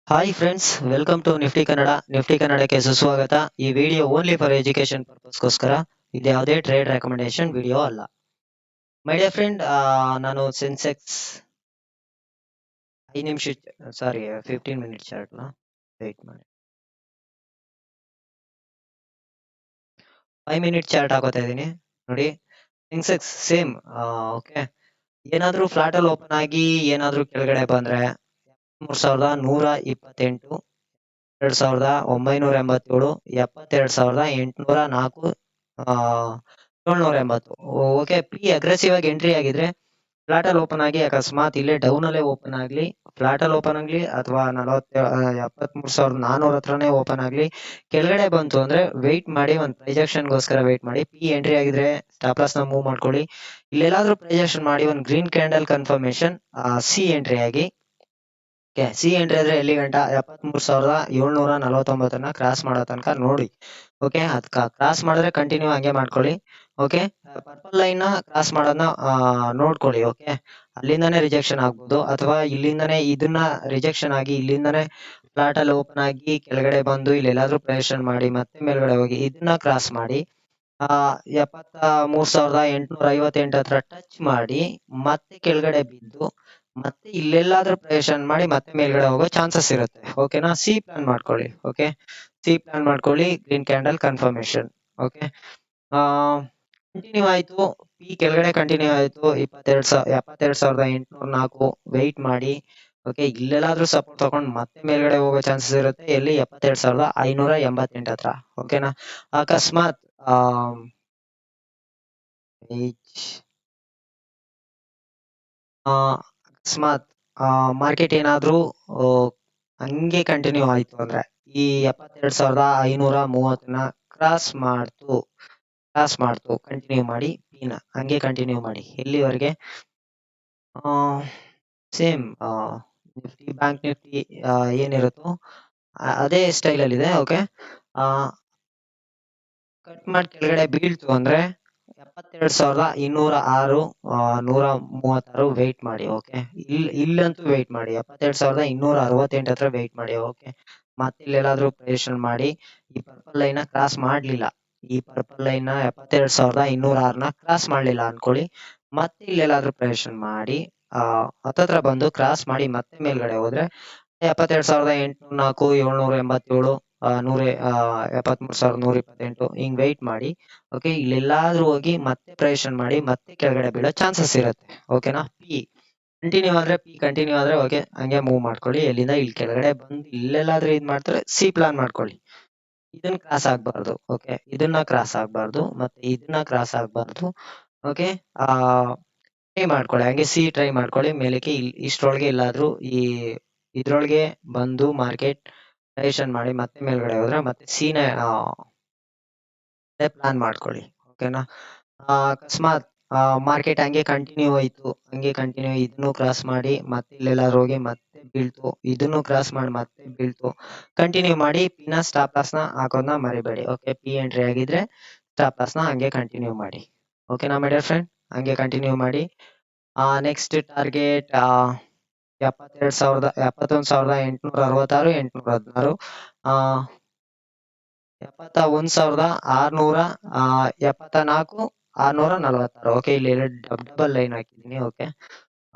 Hi friends, welcome to Nifty Kannada. Nifty ಕನ್ನಡಕ್ಕೆ ಸುಸ್ವಾಗತ. ಈ ವಿಡಿಯೋ ಓನ್ಲಿ ಫಾರ್ ಎಜುಕೇಶನ್ ಪರ್ಪಸ್ಗೋಸ್ಕರ. ಇದು ಯಾವುದೇ ಟ್ರೇಡ್ ರೆಕಮೆಂಡೇಶನ್ ವಿಡಿಯೋ ಅಲ್ಲ. ಮೈ ಡಿಯರ್ ಫ್ರೆಂಡ್, ನಾನು ಸೆನ್ಸೆಕ್ಸ್ 5 ನಿಮಿಷ, ಸಾರಿ 15 ಮಿನಿಟ್ ಚಾರ್ಟ್ನ ವೇಟ್ ಮಾಡಿ. 5 ಮಿನಿಟ್ ಚಾರ್ಟ್ ಹಾಕೋತಾ ಇದ್ದೀನಿ ನೋಡಿ. ಸೆನ್ಸೆಕ್ಸ್ ಸೇಮ್. ಓಕೆ, ಏನಾದ್ರೂ ಫ್ಲಾಟ್ ಅಲ್ಲಿ ಓಪನ್ ಆಗಿ ಏನಾದ್ರೂ ಕೆಳಗಡೆ ಬಂದ್ರೆ 3128, 2987, 72804, 780. ಓಕೆ, ಪಿ ಅಗ್ರೆಸಿವ್ ಆಗಿ ಎಂಟ್ರಿ ಆಗಿದ್ರೆ ಫ್ಲಾಟ್ ಅಲ್ಲಿ ಓಪನ್ ಆಗಿ ಅಕಸ್ಮಾತ್ ಇಲ್ಲೇ ಡೌನ್ ಅಲ್ಲೇ ಓಪನ್ ಆಗ್ಲಿ, ಫ್ಲಾಟ್ ಅಲ್ಲಿ ಓಪನ್ ಆಗ್ಲಿ ಅಥವಾ 73,400 ಹತ್ರನೇ ಓಪನ್ ಆಗ್ಲಿ, ಕೆಳಗಡೆ ಬಂತು ಅಂದ್ರೆ ವೆಯ್ಟ್ ಮಾಡಿ, ಒಂದು ಪ್ರೈಜೆಕ್ಷನ್ ಗೋಸ್ಕರ ವೆಯ್ಟ್ ಮಾಡಿ. ಪಿ ಎಂಟ್ರಿ ಆಗಿದ್ರೆ ಸ್ಟಾಪ್ ಲಾಸ್ ನ ಮೂವ್ ಮಾಡ್ಕೊಳ್ಳಿ. ಇಲ್ಲೆಲ್ಲಾದ್ರೂ ಪ್ರೈಜೆಕ್ಷನ್ ಮಾಡಿ ಒಂದು green candle confirmation, C entry ಆಗಿ. ಸಿ ಎಂಟ್ರಿ ಆದ್ರೆ ಎಲ್ಲಿ ಗಂಟ 73,749 ಕ್ರಾಸ್ ಮಾಡೋ ತನಕ ನೋಡಿ. ಓಕೆ, ಅದ್ ಕ್ರಾಸ್ ಮಾಡಿದ್ರೆ ಕಂಟಿನ್ಯೂ ಹಂಗೆ ಮಾಡ್ಕೊಳ್ಳಿ. ಓಕೆ, ಪರ್ಪಲ್ ಲೈನ್ ನ ಕ್ರಾಸ್ ಮಾಡೋದನ್ನ ನೋಡ್ಕೊಳ್ಳಿ. ಓಕೆ, ಅಲ್ಲಿಂದಾನೇ ರಿಜೆಕ್ಷನ್ ಆಗ್ಬೋದು, ಅಥವಾ ಇಲ್ಲಿಂದಾನೇ ಇದನ್ನ ರಿಜೆಕ್ಷನ್ ಆಗಿ ಇಲ್ಲಿಂದಾನೇ ಫ್ಲಾಟ್ ಅಲ್ಲಿ ಓಪನ್ ಆಗಿ ಕೆಳಗಡೆ ಬಂದು ಇಲ್ಲೆಲ್ಲಾದ್ರೂ ಪ್ರೊಜೆಕ್ಷನ್ ಮಾಡಿ ಮತ್ತೆ ಮೇಲ್ಗಡೆ ಹೋಗಿ ಇದನ್ನ ಕ್ರಾಸ್ ಮಾಡಿ 73,858 ಹತ್ರ ಟಚ್ ಮಾಡಿ ಮತ್ತೆ ಕೆಳಗಡೆ ಬಿದ್ದು ಮತ್ತೆ ಇಲ್ಲೆಲ್ಲಾದ್ರೂ ಪ್ರೊಜೆಕ್ಷನ್ ಮಾಡಿ ಮತ್ತೆ ಮೇಲ್ಗಡೆ ಹೋಗೋ ಚಾನ್ಸಸ್ ಇರುತ್ತೆ. ಓಕೆನಾ, ಸಿ ಪ್ಲಾನ್ ಮಾಡ್ಕೊಳ್ಳಿ. ಓಕೆ, ಸಿ ಪ್ಲಾನ್ ಮಾಡ್ಕೊಳ್ಳಿ, green candle confirmation. Okay, continue ಆಯ್ತು, ಪಿ ಕೆಳಗಡೆ ಕಂಟಿನ್ಯೂ ಆಯ್ತು 72,804 ವೆಯ್ಟ್ ಮಾಡಿ. ಓಕೆ, ಇಲ್ಲೆಲ್ಲಾದ್ರೂ ಸಪೋರ್ಟ್ ತಗೊಂಡು ಮತ್ತೆ ಮೇಲ್ಗಡೆ ಹೋಗೋ ಚಾನ್ಸಸ್ ಇರುತ್ತೆ. ಎಲ್ಲಿ 72,588 ಹತ್ರ. ಓಕೆನಾ, ಅಕಸ್ಮಾತ್ ಅಕಸ್ಮಾತ್ ಮಾರ್ಕೆಟ್ ಏನಾದ್ರೂ ಹಂಗೆ ಕಂಟಿನ್ಯೂ ಆಯ್ತು ಅಂದ್ರೆ ಈ 72,530ನ ಕ್ರಾಸ್ ಮಾಡ್ತು ಕಂಟಿನ್ಯೂ ಮಾಡಿ, ಪಿನ ಹಂಗೆ ಕಂಟಿನ್ಯೂ ಮಾಡಿ ಎಲ್ಲಿವರೆಗೆ ಸೇಮ್ ನಿಫ್ಟಿ, ಬ್ಯಾಂಕ್ ನಿಫ್ಟಿ ಏನಿರುತ್ತೋ ಅದೇ ಸ್ಟೈಲ್ ಅಲ್ಲಿ ಇದೆ. ಓಕೆ, ಕಟ್ ಮಾಡಿ ಕೆಳಗಡೆ ಬೀಳ್ತು ಅಂದ್ರೆ 72,206, 136 ವೆಯ್ಟ್ ಮಾಡಿ. ಓಕೆ, ಇಲ್ಲಂತೂ ವೆಯ್ಟ್ ಮಾಡಿ, 72,268 ಹತ್ರ ವೆಯ್ಟ್ ಮಾಡಿ. ಓಕೆ, ಮತ್ತೆ ಇಲ್ಲೆಲ್ಲಾದ್ರೂ ಪ್ರೊಜೆಕ್ಷನ್ ಮಾಡಿ ಈ ಪರ್ಪಲ್ ಲೈನ್ ನ ಕ್ರಾಸ್ ಮಾಡ್ಲಿಲ್ಲ, ಈ ಪರ್ಪಲ್ ಲೈನ್ ನ 72,206ನ ಕ್ರಾಸ್ ಮಾಡ್ಲಿಲ್ಲ ಅನ್ಕೊಳ್ಳಿ, ಮತ್ತೆ ಇಲ್ಲೆಲ್ಲಾದ್ರೂ ಪ್ರೊಜೆಕ್ಷನ್ ಮಾಡಿ ಹತ್ತತ್ರ ಬಂದು ಕ್ರಾಸ್ ಮಾಡಿ ಮತ್ತೆ ಮೇಲ್ಗಡೆ ಹೋದ್ರೆ 72,804, 787, 73,128 ಹಿಂಗ್ ವೆಯ್ಟ್ ಮಾಡಿ. ಓಕೆ, ಇಲ್ಲೆಲ್ಲಾದ್ರೂ ಹೋಗಿ ಮತ್ತೆ ಪ್ರೊಜೆಕ್ಷನ್ ಮಾಡಿ ಮತ್ತೆ ಕೆಳಗಡೆ ಬೀಳೋ ಚಾನ್ಸಸ್ ಇರುತ್ತೆ. ಓಕೆನಾ, ಪಿ ಕಂಟಿನ್ಯೂ ಆದ್ರೆ ಓಕೆ ಹಂಗೆ ಮೂವ್ ಮಾಡ್ಕೊಳ್ಳಿ. ಎಲ್ಲಿಂದ ಇಲ್ಲಿ ಕೆಳಗಡೆ ಬಂದು ಇಲ್ಲೆಲ್ಲಾದ್ರೂ ಇದ್ ಮಾಡ್ತಾರೆ, ಸಿ ಪ್ಲಾನ್ ಮಾಡ್ಕೊಳ್ಳಿ. ಇದನ್ನ ಕ್ರಾಸ್ ಆಗ್ಬಾರ್ದು. ಓಕೆ, ಇದನ್ನ ಕ್ರಾಸ್ ಆಗ್ಬಾರ್ದು, ಮತ್ತೆ ಇದನ್ನ ಕ್ರಾಸ್ ಆಗ್ಬಾರ್ದು. ಓಕೆ, ಟ್ರೈ ಮಾಡ್ಕೊಳ್ಳಿ, ಹಂಗೆ ಸಿ ಟ್ರೈ ಮಾಡ್ಕೊಳ್ಳಿ. ಮೇಲಕ್ಕೆ ಇಷ್ಟರೊಳಗೆ ಎಲ್ಲಾದ್ರೂ ಈ ಇದ್ರೊಳಗೆ ಬಂದು ಮಾರ್ಕೆಟ್ ಪ್ರೊಜೆಕ್ಷನ್ ಮಾಡಿ ಮತ್ತೆ ಮೇಲ್ಗಡೆ ಹೋದ್ರೆ ಮತ್ತೆ ಸಿನ ಪ್ಲಾನ್ ಮಾಡ್ಕೊಳ್ಳಿ. ಓಕೆನಾ, ಅಕಸ್ಮಾತ್ ಮಾರ್ಕೆಟ್ ಹಂಗೆ ಕಂಟಿನ್ಯೂ ಹೋಯ್ತು, ಹಂಗೆ ಕಂಟಿನ್ಯೂ ಇದನ್ನು ಕ್ರಾಸ್ ಮಾಡಿ ಮತ್ತೆ ಇಲ್ಲೆಲ್ಲಾದ್ರೂ ಹೋಗಿ ಮತ್ತೆ ಬೀಳ್ತು, ಇದನ್ನು ಕ್ರಾಸ್ ಮಾಡಿ ಮತ್ತೆ ಬೀಳ್ತು, ಕಂಟಿನ್ಯೂ ಮಾಡಿ. ಪಿನ ಸ್ಟಾಪ್ ಲಾಸ್ ನ ಹಾಕೋದನ್ನ ಮರಿಬೇಡಿ. ಓಕೆ, ಪಿ ಎಂಟ್ರಿ ಆಗಿದ್ರೆ ಸ್ಟಾಪ್ ಲಾಸ್ ನ ಹಂಗೆ ಕಂಟಿನ್ಯೂ ಮಾಡಿ. ಓಕೆನಾ ಮೈ ಡಿಯರ್ ಫ್ರೆಂಡ್, ಹಂಗೆ ಕಂಟಿನ್ಯೂ ಮಾಡಿ. Next target 71,866, 816, 71,674, 646. ಓಕೆ, ಇಲ್ಲಿ ಡಬಲ್ ಲೈನ್ ಹಾಕಿದೀನಿ. ಓಕೆ,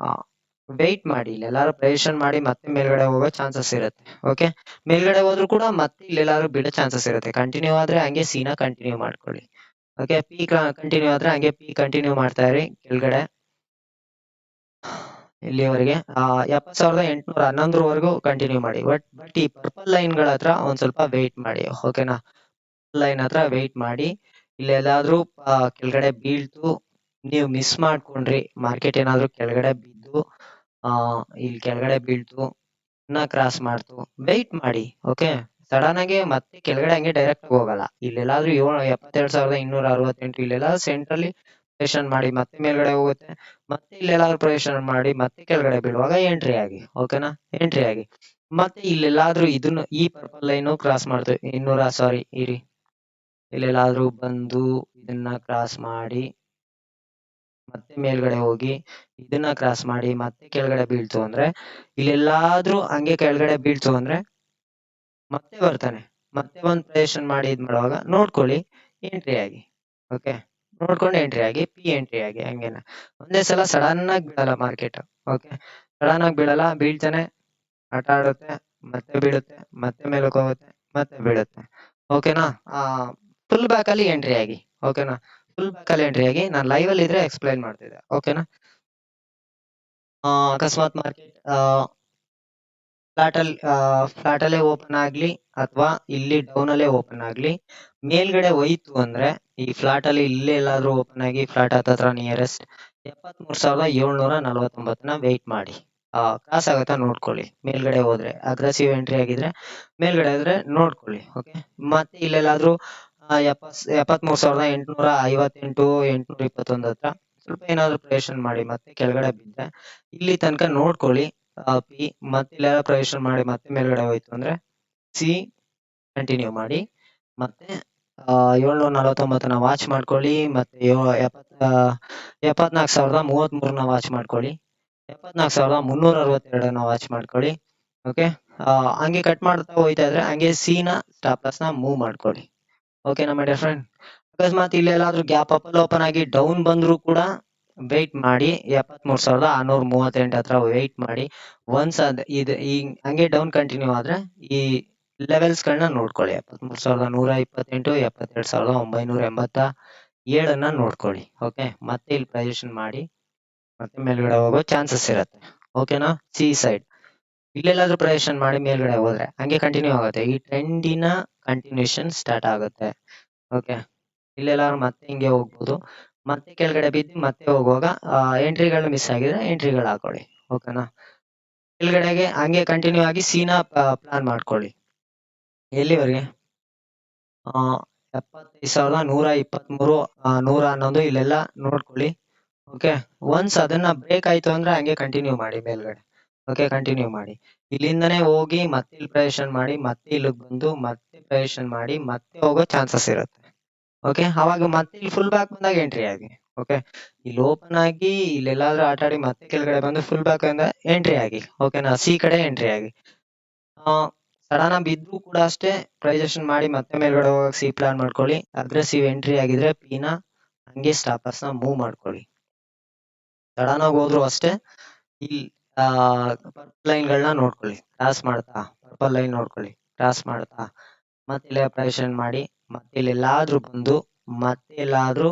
ವೆಯ್ಟ್ ಮಾಡಿ, ಇಲ್ಲೆಲ್ಲಾರು ಪ್ರೊಜೆಕ್ಷನ್ ಮಾಡಿ ಮತ್ತೆ ಮೇಲ್ಗಡೆ ಹೋಗೋ ಚಾನ್ಸಸ್ ಇರುತ್ತೆ. ಓಕೆ, ಮೇಲ್ಗಡೆ ಹೋದ್ರು ಕೂಡ ಮತ್ತೆ ಇಲ್ಲೆಲ್ಲಾರು ಬಿಡೋ ಚಾನ್ಸಸ್ ಇರುತ್ತೆ. ಕಂಟಿನ್ಯೂ ಆದ್ರೆ ಹಂಗೆ ಸಿನ ಕಂಟಿನ್ಯೂ ಮಾಡ್ಕೊಳ್ಳಿ. ಓಕೆ, ಪಿ ಕಂಟಿನ್ಯೂ ಆದ್ರೆ ಹಂಗೆ ಪಿ ಕಂಟಿನ್ಯೂ ಮಾಡ್ತಾ ಇರಿ ಕೆಳಗಡೆ ಇಲ್ಲಿವರೆಗೆ 70,811ವರೆಗೂ ಕಂಟಿನ್ಯೂ ಮಾಡಿ. ಬಟ್ ಈ ಪರ್ಪಲ್ ಲೈನ್ ಗಳ ಹತ್ರ ಒಂದ್ ಸ್ವಲ್ಪ ವೆಯ್ಟ್ ಮಾಡಿ. ಓಕೆನಾ, ಲೈನ್ ಹತ್ರ ವೆಯ್ಟ್ ಮಾಡಿ. ಇಲ್ಲೆಲ್ಲಾದ್ರೂ ಕೆಳಗಡೆ ಬೀಳ್ತು, ನೀವು ಮಿಸ್ ಮಾಡ್ಕೊಂಡ್ರಿ, ಮಾರ್ಕೆಟ್ ಏನಾದ್ರು ಕೆಳಗಡೆ ಬಿದ್ದು ಇಲ್ಲಿ ಕೆಳಗಡೆ ಬೀಳ್ತು, ಇನ್ನ ಕ್ರಾಸ್ ಮಾಡ್ತು, ವೆಯ್ಟ್ ಮಾಡಿ. ಓಕೆ, ಸಡನ್ ಆಗಿ ಮತ್ತೆ ಕೆಳಗಡೆ ಹಂಗೆ ಡೈರೆಕ್ಟ್ ಹೋಗಲ್ಲ. ಇಲ್ಲೆಲ್ಲಾದ್ರೂ 72,268 ಇಲ್ಲೆಲ್ಲಾದ್ರೂ ಸೆಂಟ್ರಲ್ಲಿ ಪ್ರೊಜೆಕ್ಷನ್ ಮಾಡಿ ಮತ್ತೆ ಮೇಲ್ಗಡೆ ಹೋಗುತ್ತೆ, ಮತ್ತೆ ಇಲ್ಲೆಲ್ಲಾದ್ರೂ ಪ್ರೊಜೆಕ್ಷನ್ ಮಾಡಿ ಮತ್ತೆ ಕೆಳಗಡೆ ಬೀಳುವಾಗ ಎಂಟ್ರಿ ಆಗಿ. ಓಕೆನಾ, ಎಂಟ್ರಿ ಆಗಿ ಮತ್ತೆ ಇಲ್ಲೆಲ್ಲಾದ್ರೂ ಇದನ್ನು ಈ ಪರ್ಪಲ್ ಲೈನ್ ಕ್ರಾಸ್ ಮಾಡ್ತು, ಇರಿ, ಇಲ್ಲೆಲ್ಲಾದ್ರೂ ಬಂದು ಇದನ್ನ ಕ್ರಾಸ್ ಮಾಡಿ ಮತ್ತೆ ಮೇಲ್ಗಡೆ ಹೋಗಿ ಇದನ್ನ ಕ್ರಾಸ್ ಮಾಡಿ ಮತ್ತೆ ಕೆಳಗಡೆ ಬೀಳ್ತು ಅಂದ್ರೆ ಇಲ್ಲೆಲ್ಲಾದ್ರೂ ಹಂಗೆ ಕೆಳಗಡೆ ಬೀಳ್ತು ಅಂದ್ರೆ ಮತ್ತೆ ಬರ್ತಾನೆ. ಮತ್ತೆ ಒಂದ್ ಪ್ರೊಜೆಕ್ಷನ್ ಮಾಡಿ ಇದ್ ಮಾಡುವಾಗ ನೋಡ್ಕೊಳ್ಳಿ, ಎಂಟ್ರಿ ಆಗಿ. ಓಕೆ, ನೋಡ್ಕೊಂಡು ಎಂಟ್ರಿ ಆಗಿ, ಪಿ ಎಂಟ್ರಿ ಆಗಿ. ಹಂಗೇನ ಒಂದೇ ಸಲ ಸಡನ್ ಆಗಿ ಬೀಳಲ್ಲ ಮಾರ್ಕೆಟ್. ಓಕೆ, ಸಡನ್ ಆಗಿ ಬೀಳಲ್ಲ, ಬೀಳ್ತಾನೆ, ಆಟ ಆಡುತ್ತೆ, ಮತ್ತೆ ಬೀಳುತ್ತೆ, ಮತ್ತೆ ಮೇಲಕ್ಕೆ ಹೋಗುತ್ತೆ, ಮತ್ತೆ ಬೀಳುತ್ತೆ. ಓಕೆನಾ? ಫುಲ್ ಬ್ಯಾಕ್ ಅಲ್ಲಿ ಎಂಟ್ರಿ ಆಗಿ. ಓಕೆನಾ? ಫುಲ್ ಬ್ಯಾಕ್ ಅಲ್ಲಿ ಎಂಟ್ರಿ ಆಗಿ. ನಾನು ಲೈವ್ ಅಲ್ಲಿ ಇದ್ರೆ ಎಕ್ಸ್ಪ್ಲೈನ್ ಮಾಡ್ತಿದ್ದೆ. ಓಕೆನಾ? ಅಕಸ್ಮಾತ್ ಮಾರ್ಕೆಟ್ ಫ್ಲಾಟ್ ಅಲ್ಲೇ ಓಪನ್ ಆಗ್ಲಿ ಅಥವಾ ಇಲ್ಲಿ ಡೌನ್ ಅಲ್ಲೇ ಓಪನ್ ಆಗ್ಲಿ, ಮೇಲ್ಗಡೆ ಹೋಯ್ತು ಅಂದ್ರೆ ಈ ಫ್ಲಾಟ್ ಅಲ್ಲಿ ಇಲ್ಲೇ ಎಲ್ಲಾದ್ರೂ ಓಪನ್ ಆಗಿ ಫ್ಲಾಟ್ ಹತ್ತತ್ರ ನಿಯರೆಸ್ಟ್ 73,749ನ ವೆಯ್ಟ್ ಮಾಡಿ. ಕ್ರಾಸ್ ಆಗತ್ತಾ ನೋಡ್ಕೊಳ್ಳಿ. ಮೇಲ್ಗಡೆ ಹೋದ್ರೆ ಅಗ್ರೆಸಿವ್ ಎಂಟ್ರಿ ಆಗಿದ್ರೆ ಮೇಲ್ಗಡೆ ಹೋದ್ರೆ ನೋಡ್ಕೊಳ್ಳಿ. ಓಕೆ, ಮತ್ತೆ ಇಲ್ಲೆಲ್ಲಾದ್ರೂ 73,858 821 ಹತ್ರ ಸ್ವಲ್ಪ ಏನಾದ್ರು ಪ್ರೊಜೆಕ್ಷನ್ ಮಾಡಿ ಮತ್ತೆ ಕೆಳಗಡೆ ಬಿದ್ದರೆ ಇಲ್ಲಿ ತನಕ ನೋಡ್ಕೊಳ್ಳಿ. ಪಿ ಮತ್ತೆ ಇಲ್ಲೆಲ್ಲ ಪ್ರೊಜೆಕ್ಷನ್ ಮಾಡಿ ಮತ್ತೆ ಮೇಲ್ಗಡೆ ಹೋಯ್ತು ಅಂದ್ರೆ ಸಿ ಕಂಟಿನ್ಯೂ ಮಾಡಿ. ಮತ್ತೆ 749ನ ವಾಚ್ ಮಾಡ್ಕೊಳ್ಳಿ. ಮತ್ತೆ 74,033ನ ವಾಚ್ ಮಾಡ್ಕೊಳ್ಳಿ. 74,362ನ ವಾಚ್ ಮಾಡ್ಕೊಳ್ಳಿ. ಓಕೆ, ಹಂಗೆ ಕಟ್ ಮಾಡ್ತಾ ಹೋಯ್ತಾ ಇದ್ರೆ ಹಂಗೆ ಸಿ ನ ಸ್ಟಾಪ್ ಲಾಸ್ ನ ಮೂವ್ ಮಾಡ್ಕೊಳ್ಳಿ. ಓಕೆನಾ ಮೈ ಡಿಯರ್ ಫ್ರೆಂಡ್? ಅಕಸ್ಮಾತ್ ಇಲ್ಲೆಲ್ಲಾದ್ರೂ ಗ್ಯಾಪ್ ಅಪ್ ಅಲ್ಲಿ ಓಪನ್ ಆಗಿ ಡೌನ್ ಬಂದ್ರು ಕೂಡ ವೆಯ್ಟ್ ಮಾಡಿ. 73,638 ಹತ್ರ ವೆಯ್ಟ್ ಮಾಡಿ. ಒನ್ಸ್ ಇದು ಹಂಗೆ ಡೌನ್ ಕಂಟಿನ್ಯೂ ಆದ್ರೆ ಈ ಲೆವೆಲ್ಸ್ ಗಳನ್ನ ನೋಡ್ಕೊಳ್ಳಿ. 73,128, 72,987ನ್ನ ನೋಡ್ಕೊಳ್ಳಿ. ಓಕೆ, ಮತ್ತೆ ಇಲ್ಲಿ ಪ್ರೊಜೆಕ್ಷನ್ ಮಾಡಿ ಮತ್ತೆ ಮೇಲ್ಗಡೆ ಹೋಗೋ ಚಾನ್ಸಸ್ ಇರುತ್ತೆ. ಓಕೆನಾ? ಸಿ ಸೈಡ್ ಇಲ್ಲೆಲ್ಲಾದ್ರೂ ಪ್ರೊಜೆಕ್ಷನ್ ಮಾಡಿ ಮೇಲ್ಗಡೆ ಹೋದ್ರೆ ಹಂಗೆ ಕಂಟಿನ್ಯೂ ಆಗುತ್ತೆ. ಈ ಟ್ರೆಂಡಿನ ಕಂಟಿನ್ಯೂಷನ್ ಸ್ಟಾರ್ಟ್ ಆಗುತ್ತೆ. ಓಕೆ, ಇಲ್ಲೆಲ್ಲಾದ್ರೂ ಮತ್ತೆ ಹಿಂಗೆ ಹೋಗ್ಬೋದು. ಮತ್ತೆ ಕೆಳಗಡೆ ಬಿದ್ದು ಮತ್ತೆ ಹೋಗುವಾಗ ಎಂಟ್ರಿಗಳು ಮಿಸ್ ಆಗಿದ್ರೆ ಎಂಟ್ರಿಗಳು ಹಾಕೊಳ್ಳಿ. ಓಕೆನಾ? ಕೆಳಗಡೆಗೆ ಹಂಗೆ ಕಂಟಿನ್ಯೂ ಆಗಿ ಸಿನ ಪ್ಲಾನ್ ಮಾಡ್ಕೊಳ್ಳಿ. ಎಲ್ಲಿವರೆಗೆ? 75,123, 111 ಇಲ್ಲೆಲ್ಲ ನೋಡ್ಕೊಳ್ಳಿ. ಓಕೆ, ಒನ್ಸ್ ಅದನ್ನ ಬ್ರೇಕ್ ಆಯ್ತು ಅಂದ್ರೆ ಹಂಗೆ ಕಂಟಿನ್ಯೂ ಮಾಡಿ ಮೇಲ್ಗಡೆ. ಓಕೆ, ಕಂಟಿನ್ಯೂ ಮಾಡಿ. ಇಲ್ಲಿಂದನೇ ಹೋಗಿ ಮತ್ತೆ ಇಲ್ಲಿ ಪ್ರೊಜೆಕ್ಷನ್ ಮಾಡಿ ಮತ್ತೆ ಇಲ್ಲಿಗೆ ಬಂದು ಮತ್ತೆ ಪ್ರೊಜೆಕ್ಷನ್ ಮಾಡಿ ಮತ್ತೆ ಹೋಗೋ ಚಾನ್ಸಸ್ ಇರುತ್ತೆ. ಓಕೆ, ಅವಾಗ ಮತ್ತೆ ಇಲ್ಲಿ ಫುಲ್ ಬ್ಯಾಕ್ ಬಂದಾಗ ಎಂಟ್ರಿ ಆಗಿ. ಓಕೆ, ಇಲ್ಲಿ ಓಪನ್ ಆಗಿ ಇಲ್ಲೆಲ್ಲಾದ್ರೂ ಆಟ ಆಡಿ ಮತ್ತೆ ಕೆಳಗಡೆ ಬಂದು ಫುಲ್ ಬ್ಯಾಕ್ ಅಂದ್ರೆ ಎಂಟ್ರಿ ಆಗಿ. ಓಕೆನಾ? ಸಿ ಕಡೆ ಎಂಟ್ರಿ ಆಗಿ. ಸಡನ್ ಆಗಿ ಬಿದ್ರು ಕೂಡ ಅಷ್ಟೇ ಪ್ರೊಜೆಕ್ಷನ್ ಮಾಡಿ ಮತ್ತೆ ಮೇಲ್ಗಡೆ ಹೋಗಕ್ಕೆ ಸಿ ಪ್ಲಾನ್ ಮಾಡ್ಕೊಳ್ಳಿ. ಅಗ್ರೆಸಿವ್ ಎಂಟ್ರಿ ಆಗಿದ್ರೆ ಪಿನ ಹಂಗೆ ಸ್ಟಾಪ್ ಲಾಸ್ ನ ಮೂವ್ ಮಾಡ್ಕೊಳ್ಳಿ. ಸಡನ್ ಆಗಿ ಹೋದ್ರು ಅಷ್ಟೇ ಇಲ್ಲಿ ಪರ್ಪಲ್ ಲೈನ್ ಗಳನ್ನ ನೋಡ್ಕೊಳ್ಳಿ. ಕ್ರಾಸ್ ಮಾಡ್ತಾ ಪರ್ಪಲ್ ಲೈನ್ ನೋಡ್ಕೊಳ್ಳಿ, ಕ್ರಾಸ್ ಮಾಡ್ತಾ ಮತ್ತೆ ಇಲ್ಲೇ ಪ್ರೊಜೆಕ್ಷನ್ ಮಾಡಿ ಮತ್ತೆ ಇಲ್ಲಿ ಎಲ್ಲಾದ್ರೂ ಬಂದು ಮತ್ತೆ ಎಲ್ಲಾದ್ರೂ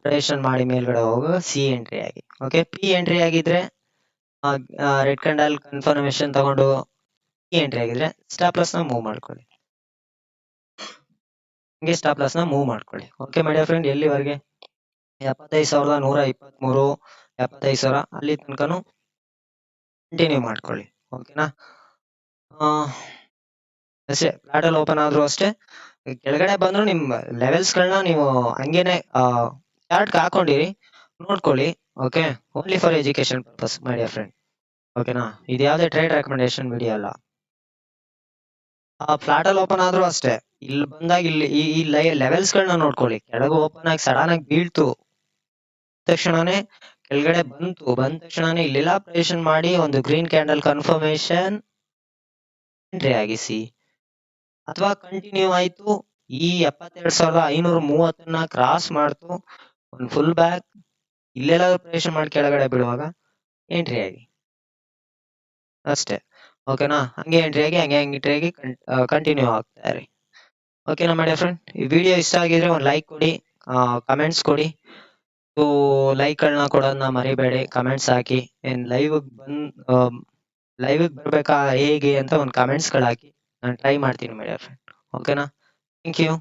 ಪ್ರೊಜೆಕ್ಷನ್ ಮಾಡಿ ಮೇಲ್ಗಡೆ ಹೋಗೋ ಸಿ ಎಂಟ್ರಿ ಆಗಿ. ಓಕೆ, ಪಿ ಎಂಟ್ರಿ ಆಗಿದ್ರೆ ರೆಡ್ ಕ್ಯಾಂಡಲ್ ಕನ್ಫರ್ಮೇಶನ್ ತಗೊಂಡು ಪಿ ಎಂಟ್ರಿ ಆಗಿದ್ರೆ ಸ್ಟಾಪ್ ಲಾಸ್ ನ ಮೂವ್ ಮಾಡ್ಕೊಳ್ಳಿ. ಹಂಗೆ ಸ್ಟಾಪ್ ಲಾಸ್ ನ ಮೂವ್ ಮಾಡ್ಕೊಳ್ಳಿ. ಓಕೆ ಮೈ ಡಿಯರ್ ಫ್ರೆಂಡ್, ಎಲ್ಲಿವರೆಗೆ? 75,123, 75,000 ಅಲ್ಲಿ ತನಕನು ಕಂಟಿನ್ಯೂ ಮಾಡ್ಕೊಳ್ಳಿ. ಓಕೆನಾ? ಅಷ್ಟೇ, ಫ್ಲಾಟ್ ಅಲ್ಲಿ ಓಪನ್ ಆದ್ರೂ ಅಷ್ಟೇ ಕೆಳಗಡೆ ಬಂದ್ರು ನಿಮ್ ಲೆವೆಲ್ಸ್ ಗಳನ್ನ ನೀವು ಹಂಗೇನೆ ಚಾರ್ಟ್ ಹಾಕೊಂಡಿರಿ, ನೋಡ್ಕೊಳ್ಳಿ. Okay, only for education purpose my dear friend. ಓಕೆನಾ? ಇದು ಯಾವ್ದೇ ಟ್ರೇಡ್ ರೆಕಮೆಂಡೇಶನ್ ವಿಡಿಯೋ ಅಲ್ಲ. ಫ್ಲಾಟ್ ಅಲ್ಲಿ ಓಪನ್ ಆದ್ರೂ ಅಷ್ಟೇ ಇಲ್ಲಿ ಬಂದಾಗ ಇಲ್ಲಿ ಈ ಲೆವೆಲ್ಸ್ ಗಳನ್ನ ನೋಡ್ಕೊಳ್ಳಿ. ಕೆಳಗೆ ಓಪನ್ ಆಗಿ ಸಡನ್ ಆಗಿ ಬೀಳ್ತು ತಕ್ಷಣನೇ ಕೆಳಗಡೆ ಬಂದ ತಕ್ಷಣನೇ ಇಲ್ಲೆಲ್ಲ ಪ್ರೊಜೆಕ್ಷನ್ ಮಾಡಿ ಒಂದು ಗ್ರೀನ್ ಕ್ಯಾಂಡಲ್ ಕನ್ಫರ್ಮೇಶನ್ ಎಂಟ್ರಿ ಆಗಿಸಿ, ಅಥವಾ ಕಂಟಿನ್ಯೂ ಆಯ್ತು ಈ 72,530ನ್ನ ಕ್ರಾಸ್ ಮಾಡ್ತು ಒಂದು ಫುಲ್ ಬ್ಯಾಕ್ ಇಲ್ಲೆಲ್ಲ ಪ್ರೊಜೆಕ್ಷನ್ ಮಾಡಿ ಕೆಳಗಡೆ ಬೀಳುವಾಗ ಎಂಟ್ರಿ ಆಗಿ ಅಷ್ಟೇ. ಓಕೆನಾ? ಹಂಗೆ ಎಂಟ್ರಿ ಆಗಿ ಹಂಗೆ ಎಂಟ್ರಿ ಆಗಿ ಕಂಟಿನ್ಯೂ ಆಗ್ತಾ ಇರಿ. ಓಕೆನಾ ಮೈ ಡಿಯರ್ ಫ್ರೆಂಡ್? ಈ ವಿಡಿಯೋ ಇಷ್ಟ ಆಗಿದ್ರೆ ಒಂದು ಲೈಕ್ ಕೊಡಿ, ಕಮೆಂಟ್ಸ್ ಕೊಡಿ. ಲೈಕ್ ಗಳನ್ನ ಕೊಡೋದನ್ನ ಮರಿಬೇಡಿ, ಕಮೆಂಟ್ಸ್ ಹಾಕಿ. ಏನ್ ಲೈವ್ ಬರ್ಬೇಕಾ ಹೇಗೆ ಅಂತ ಒಂದು ಕಮೆಂಟ್ಸ್ ಗಳು ಹಾಕಿ, ನಾನು ಟ್ರೈ ಮಾಡ್ತೀನಿ ಮೈ ಡಿಯರ್ ಫ್ರೆಂಡ್. ಓಕೆನಾ? Thank you.